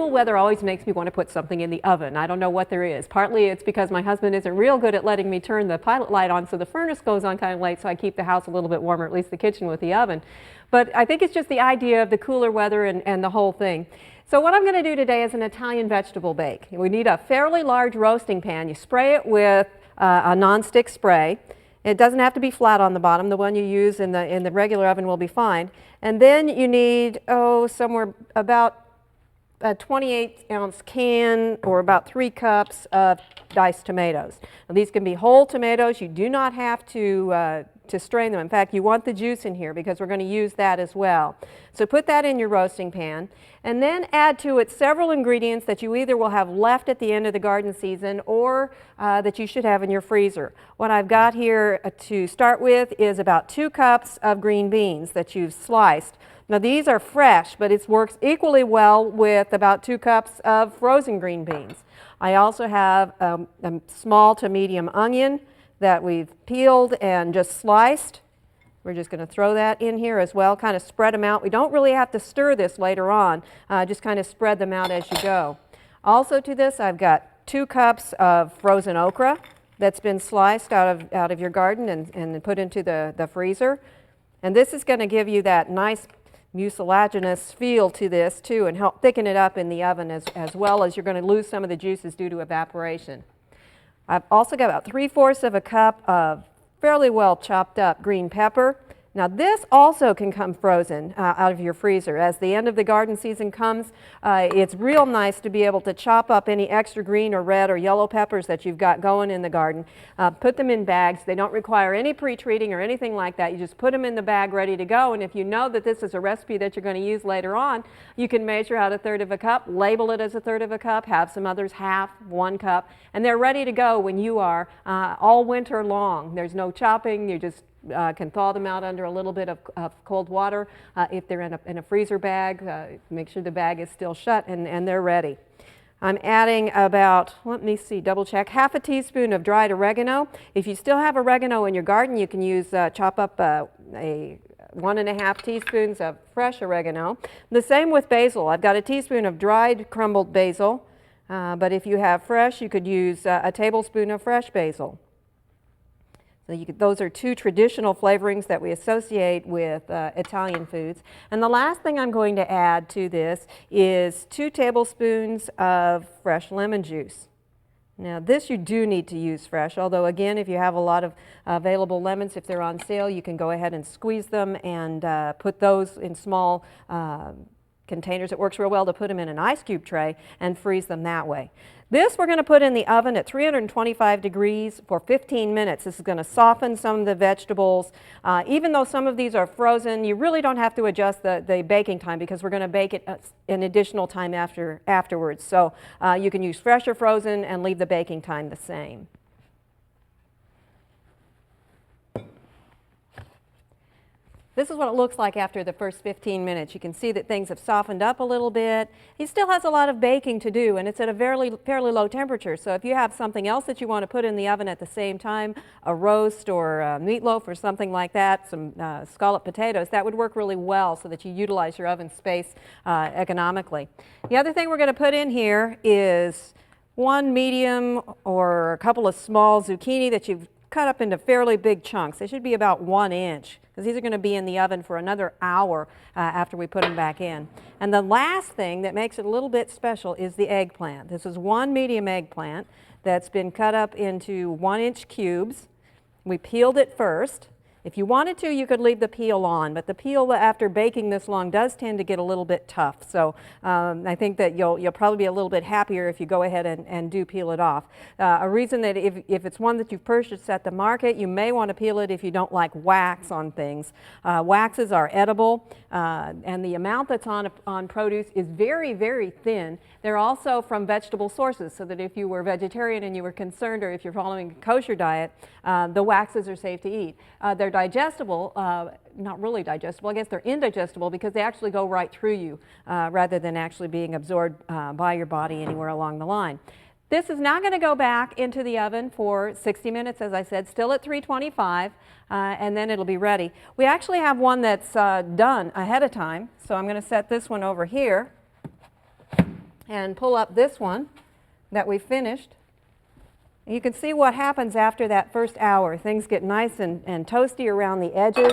cool weather always makes me want to put something in the oven. I don't know what there is. Partly it's because my husband isn't real good at letting me turn the pilot light on, so the furnace goes on kind of late, so I keep the house a little bit warmer, at least the kitchen with the oven. But I think it's just the idea of the cooler weather and the whole thing. So what I'm going to do today is an Italian vegetable bake. We need a fairly large roasting pan. You spray it with a nonstick spray. It doesn't have to be flat on the bottom. The one you use in the regular oven will be fine. And then you need, somewhere about a 28-ounce can or about 3 cups of diced tomatoes. Now, these can be whole tomatoes. You do not have to strain them. In fact, you want the juice in here because we're going to use that as well. So put that in your roasting pan and then add to it several ingredients that you either will have left at the end of the garden season or that you should have in your freezer. What I've got here to start with is about 2 cups of green beans that you've sliced. Now these are fresh, but it works equally well with about 2 cups of frozen green beans. I also have a small to medium onion that we've peeled and just sliced. We're just going to throw that in here as well, kind of spread them out. We don't really have to stir this later on, just kind of spread them out as you go. Also to this, I've got 2 cups of frozen okra that's been sliced out of your garden and put into the freezer. And this is going to give you that nice mucilaginous feel to this too and help thicken it up in the oven as well as you're going to lose some of the juices due to evaporation. I've also got about 3/4 of a cup of fairly well chopped up green pepper. Now this also can come frozen out of your freezer. As the end of the garden season comes, it's real nice to be able to chop up any extra green or red or yellow peppers that you've got going in the garden. Put them in bags. They don't require any pre-treating or anything like that. You just put them in the bag ready to go, and if you know that this is a recipe that you're going to use later on, you can measure out 1/3 of a cup, label it as 1/3 of a cup, have some others half, 1 cup, and they're ready to go when you are all winter long. There's no chopping. You just can thaw them out under a little bit of cold water. If they're in a freezer bag, make sure the bag is still shut and they're ready. I'm adding about, let me see, double check, 1/2 teaspoon of dried oregano. If you still have oregano in your garden, you can use, chop up 1½ teaspoons of fresh oregano. The same with basil. I've got a teaspoon of dried crumbled basil, but if you have fresh, you could use a tablespoon of fresh basil. So those are 2 traditional flavorings that we associate with Italian foods. And the last thing I'm going to add to this is 2 tablespoons of fresh lemon juice. Now this you do need to use fresh, although again if you have a lot of available lemons, if they're on sale, you can go ahead and squeeze them and put those in small containers. It works real well to put them in an ice cube tray and freeze them that way. This we're going to put in the oven at 325 degrees for 15 minutes. This is going to soften some of the vegetables. Even though some of these are frozen, you really don't have to adjust the baking time because we're going to bake it an additional time afterwards. So you can use fresh or frozen and leave the baking time the same. This is what it looks like after the first 15 minutes. You can see that things have softened up a little bit. He still has a lot of baking to do, and it's at a fairly low temperature. So if you have something else that you want to put in the oven at the same time, a roast or a meatloaf or something like that, some scalloped potatoes, that would work really well so that you utilize your oven space economically. The other thing we're going to put in here is 1 medium or a couple of small zucchini that you've cut up into fairly big chunks. They should be about 1 inch because these are going to be in the oven for another hour after we put them back in. And the last thing that makes it a little bit special is the eggplant. This is 1 medium eggplant that's been cut up into 1-inch cubes. We peeled it first. If you wanted to, you could leave the peel on, but the peel after baking this long does tend to get a little bit tough. So I think that you'll probably be a little bit happier if you go ahead and do peel it off. A reason that if it's one that you've purchased at the market, you may want to peel it if you don't like wax on things. Waxes are edible, and the amount that's on produce is very, very thin. They're also from vegetable sources, so that if you were vegetarian and you were concerned, or if you're following a kosher diet, the waxes are safe to eat. They're digestible, not really digestible, I guess they're indigestible because they actually go right through you rather than actually being absorbed by your body anywhere along the line. This is now going to go back into the oven for 60 minutes, as I said, still at 325, and then it'll be ready. We actually have one that's done ahead of time, so I'm going to set this one over here. and pull up this one that we finished. You can see what happens after that first hour. Things get nice and toasty around the edges.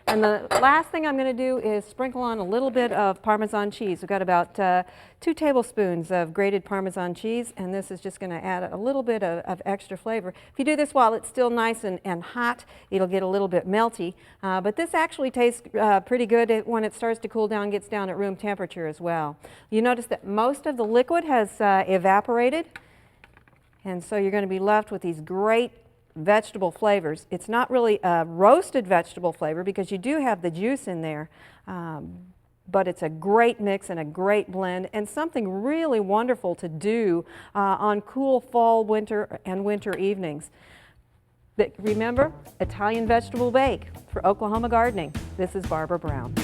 And the last thing I'm going to do is sprinkle on a little bit of Parmesan cheese. We've got about 2 tablespoons of grated Parmesan cheese, and this is just going to add a little bit of extra flavor. If you do this while it's still nice and hot, it'll get a little bit melty. But this actually tastes pretty good when it starts to cool down, gets down at room temperature as well. You notice that most of the liquid has evaporated, and so you're going to be left with these great vegetable flavors. It's not really a roasted vegetable flavor because you do have the juice in there, but it's a great mix and a great blend and something really wonderful to do on cool fall, winter, and winter evenings. But remember, Italian vegetable bake for Oklahoma gardening. This is Barbara Brown.